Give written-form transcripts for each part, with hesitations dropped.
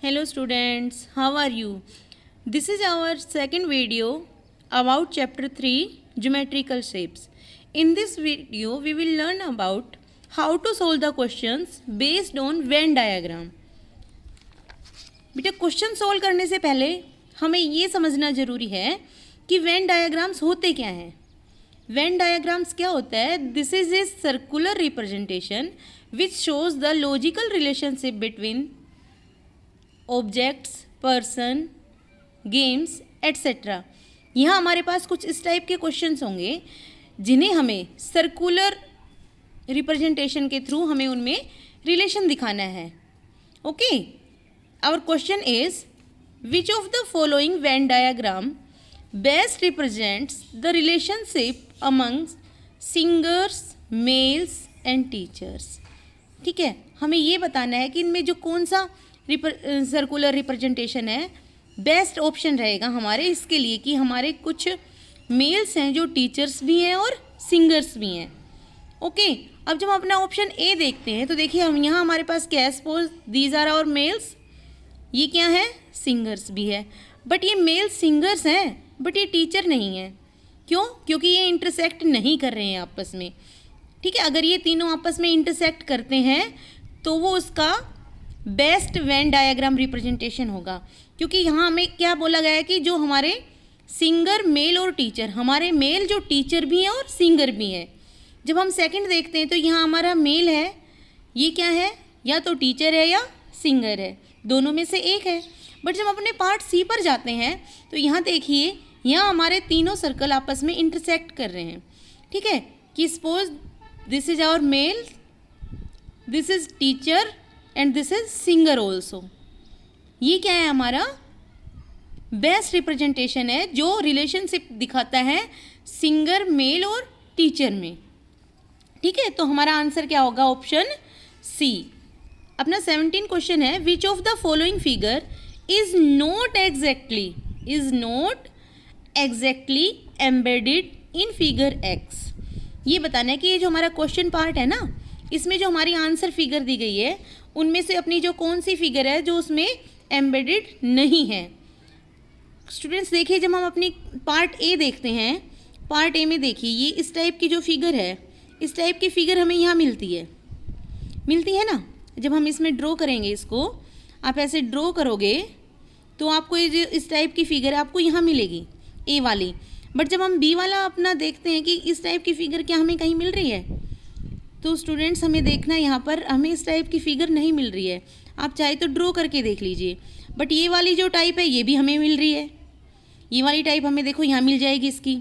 Hello students, how are you? This is our second video about chapter 3 geometrical shapes. In this video we will learn about how to solve the questions based on Venn diagram. बेटा question solve करने से पहले हमें ये समझना ज़रूरी है कि वेन डायग्राम्स होते क्या हैं. वेन डायग्राम्स क्या होता है? This is a circular representation which shows the logical relationship between objects, person, games etcetera. यहाँ हमारे पास कुछ इस टाइप के क्वेश्चंस होंगे जिन्हें हमें सर्कुलर रिप्रेजेंटेशन के थ्रू हमें उनमें रिलेशन दिखाना है. Okay, our question is which of the following Venn diagram best represents the relationship amongst singers, males and teachers. ठीक है, हमें ये बताना है कि इनमें जो कौन सा सर्कुलर रिप्रेजेंटेशन है बेस्ट ऑप्शन रहेगा हमारे इसके लिए कि हमारे कुछ मेल्स हैं जो टीचर्स भी हैं और सिंगर्स भी हैं. ओके, अब जब हम अपना ऑप्शन ए देखते हैं तो देखिए हम यहाँ हमारे पास क्या है, suppose these are our males, ये क्या है, सिंगर्स भी है. बट ये मेल सिंगर्स हैं बट ये टीचर नहीं है. क्यों? क्योंकि ये इंटरसेक्ट नहीं कर रहे हैं आपस में. ठीक है, अगर ये तीनों आपस में इंटरसेक्ट करते हैं तो वो उसका बेस्ट वेन डायग्राम रिप्रेजेंटेशन होगा. क्योंकि यहाँ हमें क्या बोला गया है कि जो हमारे सिंगर, मेल और टीचर, हमारे मेल जो टीचर भी हैं और सिंगर भी हैं. जब हम सेकंड देखते हैं तो यहाँ हमारा मेल है, ये क्या है, या तो टीचर है या सिंगर है, दोनों में से एक है. बट जब अपने पार्ट सी पर जाते हैं तो यहाँ देखिए, यहाँ हमारे तीनों सर्कल आपस में इंटरसेक्ट कर रहे हैं. ठीक है, कि suppose this is our male, this is teacher and this is singer also. ये क्या है, हमारा बेस्ट रिप्रेजेंटेशन है जो रिलेशनशिप दिखाता है सिंगर, मेल और टीचर में. ठीक है, तो हमारा आंसर क्या होगा, ऑप्शन सी. अपना 17 क्वेश्चन है, which of the following figure is not exactly embedded in figure x. ये बताना है कि ये जो हमारा क्वेश्चन पार्ट है ना, इसमें जो हमारी आंसर फिगर दी गई है उनमें से अपनी जो कौन सी फिगर है जो उसमें एम्बेडेड नहीं है. स्टूडेंट्स देखिए, जब हम अपनी पार्ट ए देखते हैं, पार्ट ए में देखिए ये इस टाइप की जो फिगर है, इस टाइप की फिगर हमें यहाँ मिलती है ना. जब हम इसमें ड्रॉ करेंगे, इसको आप ऐसे ड्रॉ करोगे तो आपको ये जो इस टाइप की फिगर है आपको यहाँ मिलेगी, ए वाली. बट जब हम बी वाला अपना देखते हैं कि इस टाइप की फिगर क्या हमें कहीं मिल रही है, तो स्टूडेंट्स हमें देखना है यहाँ पर हमें इस टाइप की फिगर नहीं मिल रही है. आप चाहे तो ड्रॉ करके देख लीजिए. बट ये वाली जो टाइप है ये भी हमें मिल रही है, ये वाली टाइप हमें देखो यहाँ मिल जाएगी इसकी.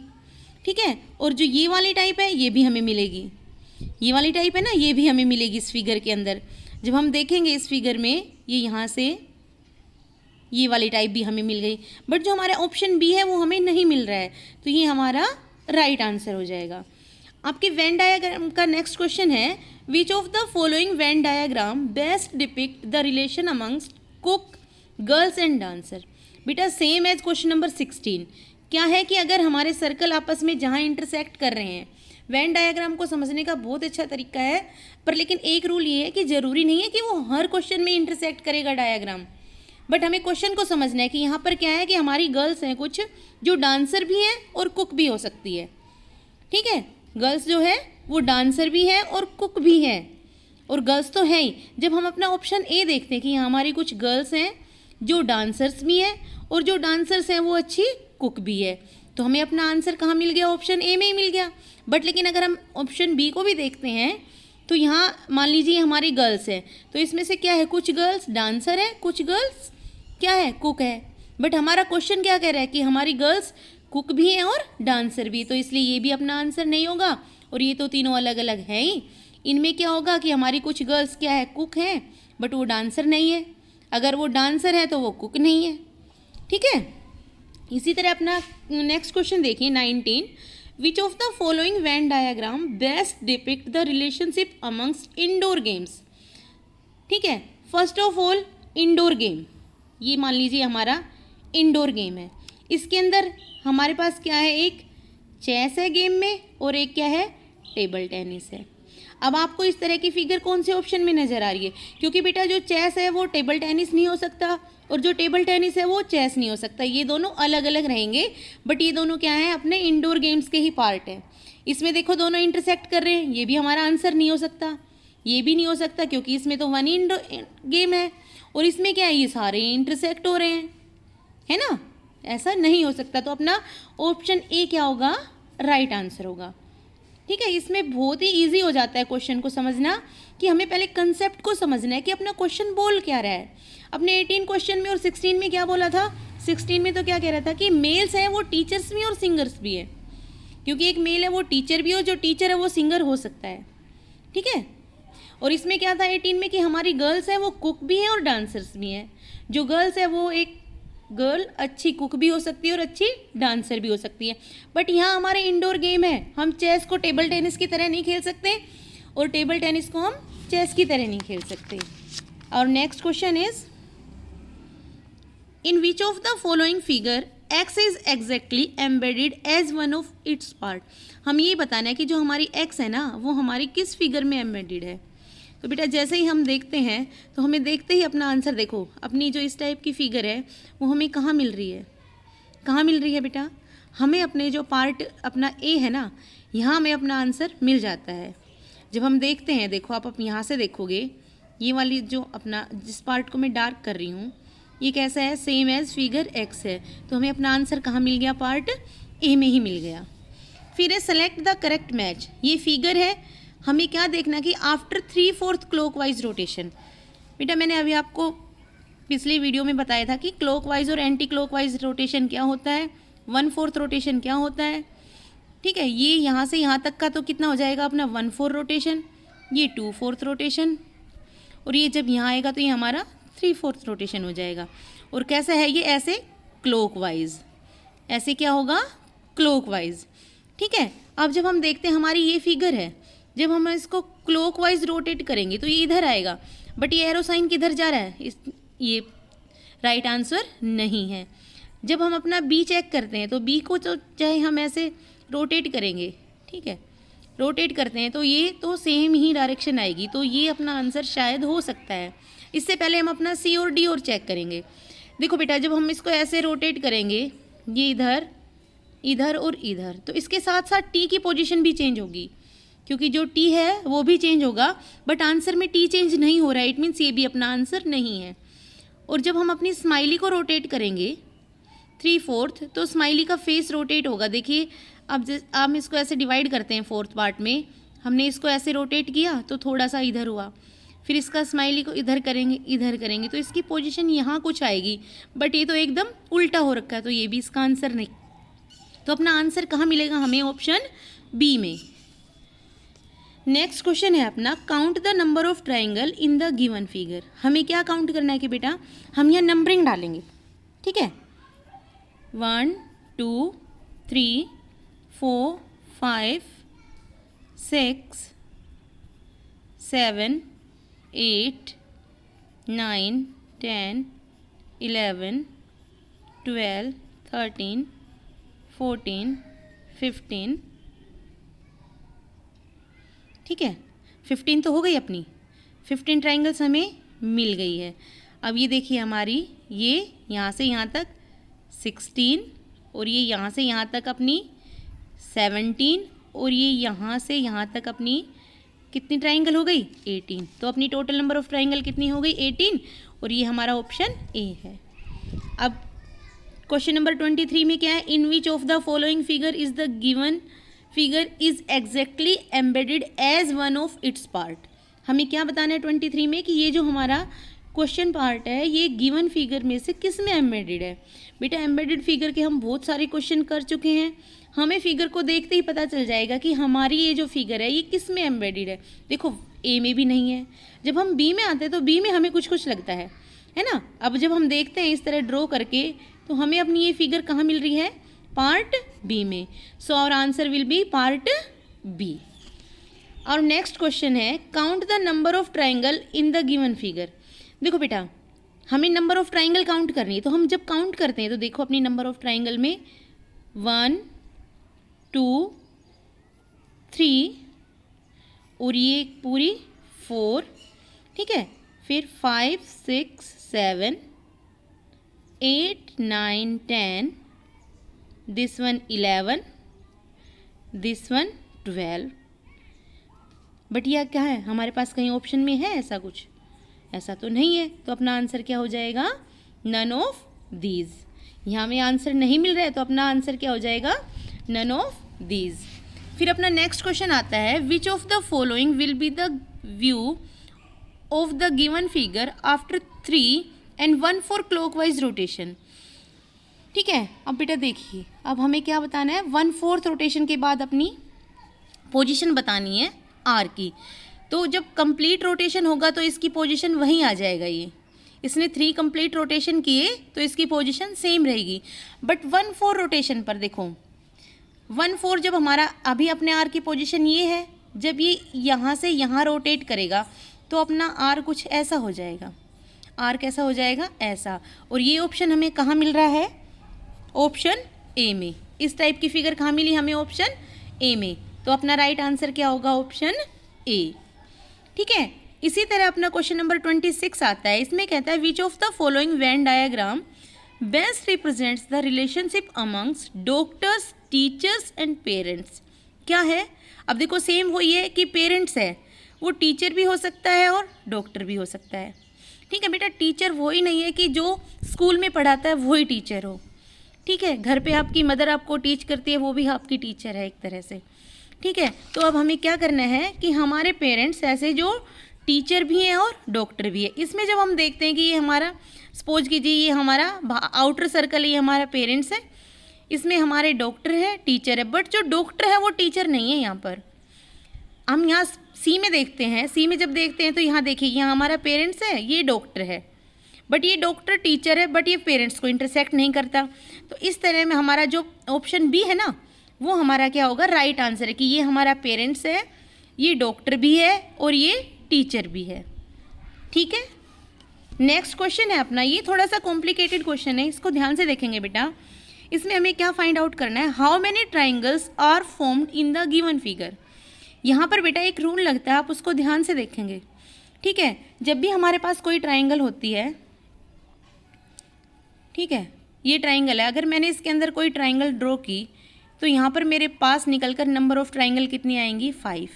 ठीक है, और जो ये वाली टाइप है ये भी हमें मिलेगी, ये वाली टाइप है ना, ये भी हमें मिलेगी इस फिगर के अंदर. जब हम देखेंगे इस फिगर में, ये यहाँ से ये वाली टाइप भी हमें मिल गई. बट जो हमारा ऑप्शन बी है वो हमें नहीं मिल रहा है, तो ये हमारा राइट आंसर हो जाएगा. आपके वेन डायग्राम का नेक्स्ट क्वेश्चन है, which of the following Venn diagram best depict the relation amongst cook, girls and dancer. बेटा सेम एज क्वेश्चन नंबर 16. क्या है कि अगर हमारे सर्कल आपस में जहाँ इंटरसेक्ट कर रहे हैं, वेन डायग्राम को समझने का बहुत अच्छा तरीका है, पर लेकिन एक रूल ये है कि ज़रूरी नहीं है कि वो हर क्वेश्चन में इंटरसेक्ट करेगा डायग्राम. बट हमें क्वेश्चन को समझना है कि यहाँ पर क्या है कि हमारी गर्ल्स हैं कुछ जो डांसर भी हैं और कुक भी हो सकती है. ठीक है, गर्ल्स जो है वो डांसर भी है और कुक भी है, और गर्ल्स तो है ही. जब हम अपना ऑप्शन ए देखते हैं कि यहाँ हमारी कुछ गर्ल्स हैं जो डांसर्स भी हैं और जो डांसर्स हैं वो अच्छी कुक भी है, तो हमें अपना आंसर कहाँ मिल गया, ऑप्शन ए में ही मिल गया. बट लेकिन अगर हम ऑप्शन बी को भी देखते हैं तो यहाँ मान लीजिए हमारी गर्ल्स है, तो इसमें से क्या है, कुछ गर्ल्स डांसर है, कुछ गर्ल्स क्या है, कुक है. बट हमारा क्वेश्चन क्या कह रहा है कि हमारी गर्ल्स कुक भी हैं और डांसर भी, तो इसलिए ये भी अपना आंसर नहीं होगा. और ये तो तीनों अलग अलग हैं ही. इनमें क्या होगा कि हमारी कुछ गर्ल्स क्या है, कुक हैं बट वो डांसर नहीं है, अगर वो डांसर है तो वो कुक नहीं है. ठीक है, इसी तरह अपना नेक्स्ट क्वेश्चन देखिए 19. विच of the following Venn diagram best depict the relationship amongst indoor games. ठीक है, first of all indoor game, ये मान लीजिए हमारा इंडोर गेम है. इसके अंदर हमारे पास क्या है, एक चेस है गेम में और एक क्या है, टेबल टेनिस है. अब आपको इस तरह की फिगर कौन से ऑप्शन में नज़र आ रही है? क्योंकि बेटा जो चेस है वो टेबल टेनिस नहीं हो सकता और जो टेबल टेनिस है वो चेस नहीं हो सकता, ये दोनों अलग अलग रहेंगे। बट ये दोनों क्या है? अपने इंडोर गेम्स के ही पार्ट है। इसमें देखो दोनों इंटरसेक्ट कर रहे हैं, ये भी हमारा आंसर नहीं हो सकता, ये भी नहीं हो सकता क्योंकि इसमें तो वन इंडोर गेम है और इसमें क्या है? ये सारे इंटरसेक्ट हो रहे हैं, है ना? ऐसा नहीं हो सकता। तो अपना ऑप्शन ए क्या होगा? राइट आंसर होगा। ठीक है, इसमें बहुत ही इजी हो जाता है क्वेश्चन को समझना कि हमें पहले कंसेप्ट को समझना है कि अपना क्वेश्चन बोल क्या रहा है। अपने 18 क्वेश्चन में और 16 में क्या बोला था? 16 में तो क्या कह रहा था कि मेल्स हैं वो टीचर्स भी और सिंगर्स भी है, क्योंकि एक मेल है वो टीचर भी हो, जो टीचर है वो सिंगर हो सकता है। ठीक है, और इसमें क्या था 18 में कि हमारी गर्ल्स है वो कुक भी हैं और डांसर्स भी हैं। जो गर्ल्स है वो एक गर्ल अच्छी कुक भी हो सकती है और अच्छी डांसर भी हो सकती है। बट यहाँ हमारे इंडोर गेम है, हम चेस को टेबल टेनिस की तरह नहीं खेल सकते और टेबल टेनिस को हम चेस की तरह नहीं खेल सकते। और next question is in which of the following figure X is exactly embedded as one of its part. हम ये बताना है कि जो हमारी एक्स है ना वो हमारी किस फिगर में एम्बेडेड है। तो बेटा जैसे ही हम देखते हैं तो हमें देखते ही अपना आंसर देखो, अपनी जो इस टाइप की फिगर है वो हमें कहाँ मिल रही है? कहाँ मिल रही है बेटा? हमें अपने जो पार्ट अपना ए है ना, यहाँ हमें अपना आंसर मिल जाता है। जब हम देखते हैं, देखो आप यहाँ से देखोगे, ये वाली जो अपना जिस पार्ट को मैं डार्क कर रही हूँ ये कैसा है? सेम एज फिगर एक्स है। तो हमें अपना आंसर कहाँ मिल गया? पार्ट ए में ही मिल गया। फिर है सेलेक्ट द करेक्ट मैच। ये फिगर है, हमें क्या देखना कि आफ्टर 3/4 क्लॉकवाइज रोटेशन। बेटा मैंने अभी आपको पिछली वीडियो में बताया था कि क्लॉकवाइज और एंटी क्लॉकवाइज रोटेशन क्या होता है, 1/4 रोटेशन क्या होता है। ठीक है, ये यहाँ से यहाँ तक का तो कितना हो जाएगा अपना 1/4 रोटेशन, ये 2/4 रोटेशन, और ये जब यहाँ आएगा तो ये हमारा 3/4 रोटेशन हो जाएगा। और कैसा है ये? ऐसे क्लॉकवाइज, ऐसे क्या होगा? क्लॉकवाइज। ठीक है, अब जब हम देखते हैं हमारी ये फिगर है, जब हम इसको क्लॉकवाइज रोटेट करेंगे तो ये इधर आएगा, बट ये एरो साइन किधर जा रहा है? ये राइट आंसर नहीं है। जब हम अपना बी चेक करते हैं तो बी को तो चाहे हम ऐसे रोटेट करेंगे, ठीक है, रोटेट करते हैं तो ये तो सेम ही डायरेक्शन आएगी, तो ये अपना आंसर शायद हो सकता है। इससे पहले हम अपना सी और डी और चेक करेंगे। देखो बेटा जब हम इसको ऐसे रोटेट करेंगे, ये इधर, इधर और इधर, तो इसके साथ साथ टी की पोजीशन भी चेंज होगी, क्योंकि जो टी है वो भी चेंज होगा, बट आंसर में टी चेंज नहीं हो रहा है, इट मीन्स ये भी अपना आंसर नहीं है। और जब हम अपनी स्माइली को रोटेट करेंगे 3/4, तो स्माइली का फेस रोटेट होगा। देखिए अब हम इसको ऐसे डिवाइड करते हैं 4th पार्ट में, हमने इसको ऐसे रोटेट किया तो थोड़ा सा इधर हुआ, फिर इसका स्माइली को इधर करेंगे, इधर करेंगे, तो इसकी पोजीशन यहाँ कुछ आएगी, बट ये तो एकदम उल्टा हो रखा है, तो ये भी इसका आंसर नहीं। तो अपना आंसर कहाँ मिलेगा हमें? ऑप्शन बी में। नेक्स्ट क्वेश्चन है अपना count the number of triangle in the given figure. हमें क्या काउंट करना है कि बेटा हम यहाँ नंबरिंग डालेंगे, ठीक है, 1 2 3 4 5 6 7 8 9 10 11 12 13 14 15, ठीक है, 15 तो हो गई अपनी, 15 ट्राइंगल्स हमें मिल गई है। अब ये देखिए हमारी ये यहाँ से यहाँ तक 16, और ये यहाँ से यहाँ तक अपनी 17, और ये यहाँ से यहाँ तक अपनी कितनी ट्राइंगल हो गई? 18। तो अपनी टोटल नंबर ऑफ ट्राइंगल कितनी हो गई? 18, और ये हमारा ऑप्शन ए है। अब क्वेश्चन नंबर 23 में क्या है? In which of the following figure is the given figure is exactly embedded as one of its part. हमें क्या बताना है 23 में कि ये जो हमारा क्वेश्चन पार्ट है ये गिवन फिगर में से किस में एम्बेडेड है। बेटा एम्बेडेड फिगर के हम बहुत सारे क्वेश्चन कर चुके हैं, हमें फिगर को देखते ही पता चल जाएगा कि हमारी ये जो फिगर है ये किस में एम्बेडेड है। देखो ए में भी नहीं है, जब हम बी में आते हैं तो बी में हमें कुछ कुछ लगता है ना। अब जब हम देखते हैं इस तरह ड्रॉ करके तो हमें अपनी ये फिगर कहाँ मिल रही है? पार्ट बी में। So our answer will be part B. और नेक्स्ट क्वेश्चन है count the number of triangle in the given figure. देखो बेटा हमें नंबर ऑफ ट्राइंगल काउंट करनी है, तो हम जब काउंट करते हैं तो देखो अपनी नंबर ऑफ ट्राइंगल में 1 2 3 और ये पूरी 4, ठीक है। फिर 5 6 7 8 9 10, this one 11, this one 12। But यह क्या है, हमारे पास कहीं ऑप्शन में है ऐसा कुछ? ऐसा तो नहीं है, तो अपना आंसर क्या हो जाएगा? None of these. यहाँ में आंसर नहीं मिल रहा है तो अपना आंसर क्या हो जाएगा? None of these. फिर अपना नेक्स्ट क्वेश्चन आता है, which of the following will be the view of the given figure after 3 and 1 4 clockwise rotation. ठीक है, अब बेटा देखिए, अब हमें क्या बताना है? 1 4 रोटेशन के बाद अपनी पोजीशन बतानी है आर की। तो जब कंप्लीट रोटेशन होगा तो इसकी पोजीशन वहीं आ जाएगा। ये इसने 3 कंप्लीट रोटेशन किए तो इसकी पोजीशन सेम रहेगी। बट 1 4 रोटेशन पर देखो, 1 4 जब हमारा अभी अपने आर की पोजीशन ये है, जब ये यहाँ से यहाँ रोटेट करेगा तो अपना आर कुछ ऐसा हो जाएगा। आर कैसा हो जाएगा? ऐसा। और ये ऑप्शन हमें कहाँ मिल रहा है? ऑप्शन ए में। इस टाइप की फिगर कहाँ मिली हमें? ऑप्शन ए में। तो अपना राइट आंसर क्या होगा? Option A. ठीक है, इसी तरह अपना क्वेश्चन नंबर 26 आता है। इसमें कहता है, which of the following Venn diagram best represents the relationship amongst doctors, teachers and parents. क्या है? अब देखो, सेम वही है कि पेरेंट्स है, वो टीचर भी हो सकता है और डॉक्टर भी हो सकता है। ठीक है बेटा, टीचर वही नहीं है कि जो स्कूल में पढ़ाता है वही टीचर हो। ठीक है, घर पे आपकी मदर आपको टीच करती है, वो भी आपकी टीचर है एक तरह से। ठीक है, तो अब हमें क्या करना है कि हमारे पेरेंट्स ऐसे जो टीचर भी हैं और डॉक्टर भी है। इसमें जब हम देखते हैं कि ये हमारा, सपोज कीजिए ये हमारा आउटर सर्कल, ये हमारा पेरेंट्स है, इसमें हमारे डॉक्टर है, टीचर है, बट जो डॉक्टर है वो टीचर नहीं है। यहाँ पर हम यहाँ सी में देखते हैं, सी में जब देखते हैं तो यहाँ देखिए, यहाँ हमारा पेरेंट्स है, ये डॉक्टर है, बट ये डॉक्टर टीचर है, बट ये पेरेंट्स को इंटरसेक्ट नहीं करता। तो इस तरह में हमारा जो ऑप्शन बी है ना, वो हमारा क्या होगा? राइट आंसर है कि ये हमारा पेरेंट्स है, ये डॉक्टर भी है और ये टीचर भी है। ठीक है, नेक्स्ट क्वेश्चन है अपना, ये थोड़ा सा कॉम्प्लिकेटेड क्वेश्चन है, इसको ध्यान से देखेंगे बेटा। इसमें हमें क्या फाइंड आउट करना है? How many triangles are formed in the given figure. यहाँ पर बेटा एक रूल लगता है, आप उसको ध्यान से देखेंगे। ठीक है, जब भी हमारे पास कोई ट्राइंगल होती है, ठीक है, ये ट्राइंगल है, अगर मैंने इसके अंदर कोई ट्राइंगल ड्रॉ की तो यहाँ पर मेरे पास निकलकर नंबर ऑफ ट्राइंगल कितनी आएंगी? 5।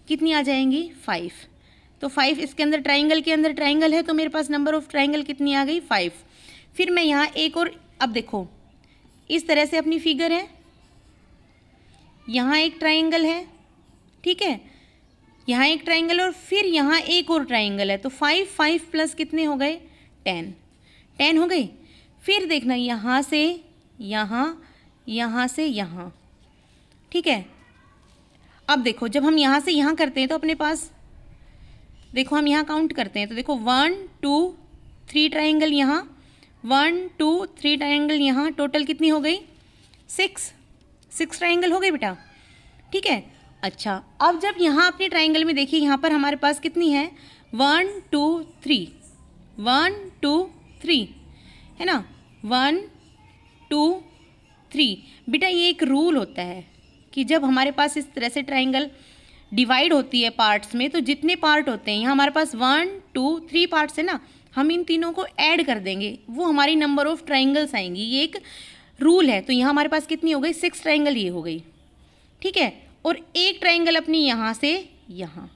कितनी आ जाएंगी? 5। तो 5 इसके अंदर ट्राइंगल के अंदर ट्राइंगल है, तो मेरे पास नंबर ऑफ ट्राइंगल कितनी आ गई? 5। फिर मैं यहाँ एक और, अब देखो इस तरह से अपनी फिगर है, यहाँ एक ट्राइंगल है, ठीक है, यहाँ एक ट्राइंगल और फिर यहाँ एक और ट्राइंगल है। तो 5 5 प्लस कितने हो गए? 10 हो गई। फिर देखना, यहाँ से यहाँ, यहाँ से यहाँ। ठीक है, अब देखो जब हम यहाँ से यहाँ करते हैं तो अपने पास देखो, हम यहाँ काउंट करते हैं तो देखो 1 2 3 ट्राइंगल यहाँ, 1 2 3 ट्राइंगल यहाँ, टोटल कितनी हो गई? 6 ट्राइंगल हो गए बेटा। ठीक है, अच्छा अब जब यहाँ अपने ट्राइंगल में देखिए, यहाँ पर हमारे पास कितनी है? 1 2 3, 1 2 3 है ना, 1 2 3। बेटा ये एक रूल होता है कि जब हमारे पास इस तरह से ट्राइंगल डिवाइड होती है पार्ट्स में, तो जितने पार्ट होते हैं, यहाँ हमारे पास 1 2 3 पार्ट्स है ना, हम इन तीनों को ऐड कर देंगे, वो हमारी नंबर ऑफ ट्राइंगल्स आएंगी। ये एक रूल है। तो यहाँ हमारे पास कितनी हो गई? 6 ट्राइंगल ये हो गई। ठीक है, और एक ट्राइंगल अपनी यहाँ से यहाँ,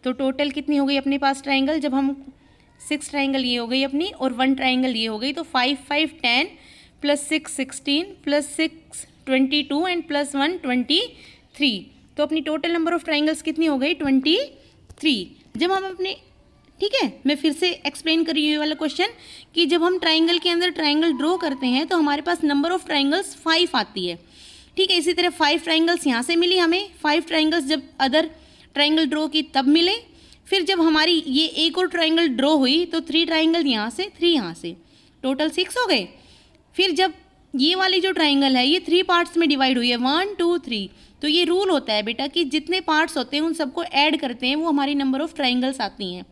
तो टोटल कितनी हो गई अपने पास ट्राइंगल? जब हम 6 ट्राइंगल ये हो गई अपनी और 1 ट्राइंगल ये हो गई, तो 5 5 10 प्लस 6 16 प्लस 6 22 एंड प्लस 1 23। तो अपनी टोटल नंबर ऑफ ट्राइंगल्स कितनी हो गई? 23। जब हम अपने, ठीक है, मैं फिर से एक्सप्लेन कर रही हूँ ये वाला क्वेश्चन, कि जब हम ट्राइंगल के अंदर ट्राइंगल ड्रॉ करते हैं तो हमारे पास नंबर ऑफ ट्राइंगल्स 5 आती है। ठीक है, इसी तरह 5 ट्राइंगल्स यहाँ से मिली हमें, 5 ट्राइंगल्स जब अदर ट्राइंगल ड्रॉ की तब मिले। फिर जब हमारी ये एक और ट्राइंगल ड्रॉ हुई तो 3 ट्राइंगल यहाँ से, 3 यहाँ से, टोटल 6 हो गए। फिर जब ये वाली जो ट्राइंगल है ये 3 पार्ट्स में डिवाइड हुई है, 1 2 3, तो ये रूल होता है बेटा कि जितने पार्ट्स होते हैं उन सबको ऐड करते हैं, वो हमारी नंबर ऑफ ट्राइंगल्स आती हैं।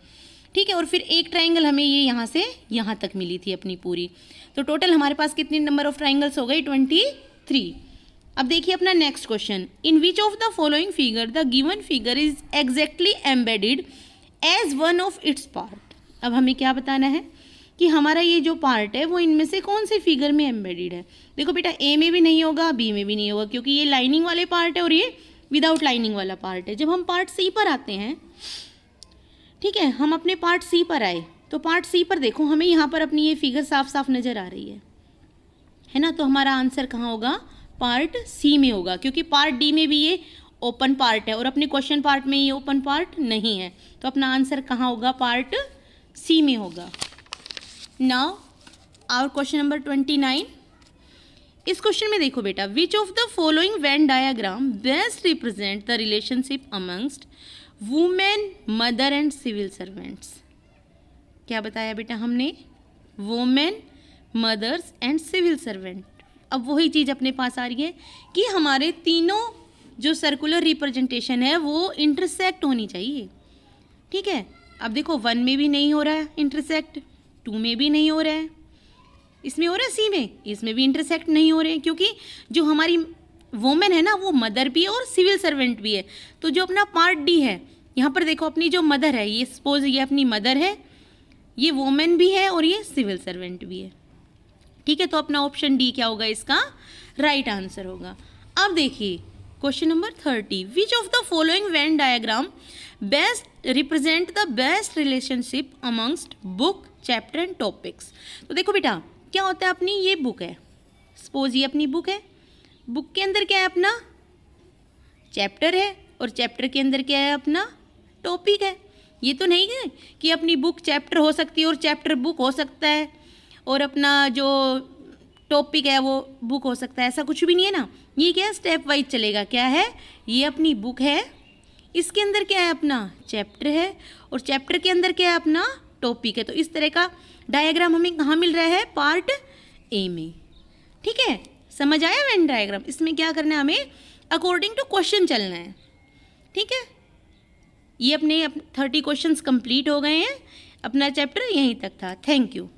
ठीक है, और फिर एक ट्राइंगल हमें ये यहाँ से यहाँ तक मिली थी अपनी पूरी। तो टोटल हमारे पास कितनी नंबर ऑफ ट्राइंगल्स हो गई? 23। अब देखिए अपना next question, in which of the following figure the given figure is exactly embedded as one of its part. अब हमें क्या बताना है कि हमारा ये जो पार्ट है वो इनमें से कौन से फिगर में एम्बेडेड है। देखो बेटा, ए में भी नहीं होगा, बी में भी नहीं होगा, क्योंकि ये लाइनिंग वाले पार्ट है और ये विदाउट लाइनिंग वाला पार्ट है। जब हम पार्ट सी पर आते हैं, ठीक है, हम अपने पार्ट सी पर आए, तो पार्ट सी पर देखो हमें यहाँ पर अपनी ये फिगर साफ साफ नज़र आ रही है ना। तो हमारा आंसर कहाँ होगा, पार्ट सी में होगा, क्योंकि पार्ट डी में भी ये ओपन पार्ट है और अपने क्वेश्चन पार्ट में ये ओपन पार्ट नहीं है। तो अपना आंसर कहाँ होगा, पार्ट सी में होगा। Now our question number 29। इस क्वेश्चन में देखो बेटा, which of the following Venn diagram best represent the relationship amongst women, mother and civil servants. क्या बताया बेटा हमने, women, mothers and civil servant. अब वही चीज़ अपने पास आ रही है कि हमारे तीनों जो सर्कुलर रिप्रेजेंटेशन है वो इंटरसेक्ट होनी चाहिए, ठीक है। अब देखो 1 में भी नहीं हो रहा है इंटरसेक्ट, 2 में भी नहीं हो रहा है, इसमें हो रहा है सी में, इसमें भी इंटरसेक्ट नहीं हो रहे हैं, क्योंकि जो हमारी वोमेन है ना वो मदर भी है और सिविल सर्वेंट भी है। तो जो अपना पार्ट डी है, यहाँ पर देखो अपनी जो मदर है, ये सपोज ये अपनी मदर है, ये वोमेन भी है और ये सिविल सर्वेंट भी है, ठीक है। तो अपना ऑप्शन डी क्या होगा, इसका राइट आंसर होगा। अब देखिए question number 30, which of the following Venn diagram best represent the best relationship amongst book, chapter and topics. तो देखो बेटा क्या होता है, अपनी ये बुक है, सपोज ये अपनी बुक है, बुक के अंदर क्या है, अपना चैप्टर है और चैप्टर के अंदर क्या है, अपना टॉपिक है। ये तो नहीं है कि अपनी बुक चैप्टर हो सकती है और चैप्टर बुक हो सकता है और अपना जो टॉपिक है वो बुक हो सकता है, ऐसा कुछ भी नहीं है ना। ये क्या है, स्टेप वाइज चलेगा। क्या है, ये अपनी बुक है, इसके अंदर क्या है, अपना चैप्टर है और चैप्टर के अंदर क्या है, अपना टॉपिक है। तो इस तरह का डायग्राम हमें कहाँ मिल रहा है, पार्ट ए में, ठीक है। समझ आया वेन डायग्राम। इसमें क्या करना है, हमें अकॉर्डिंग टू क्वेश्चन चलना है, ठीक है। ये अपने 30 क्वेश्चंस कंप्लीट हो गए हैं, अपना चैप्टर यहीं तक था। Thank you.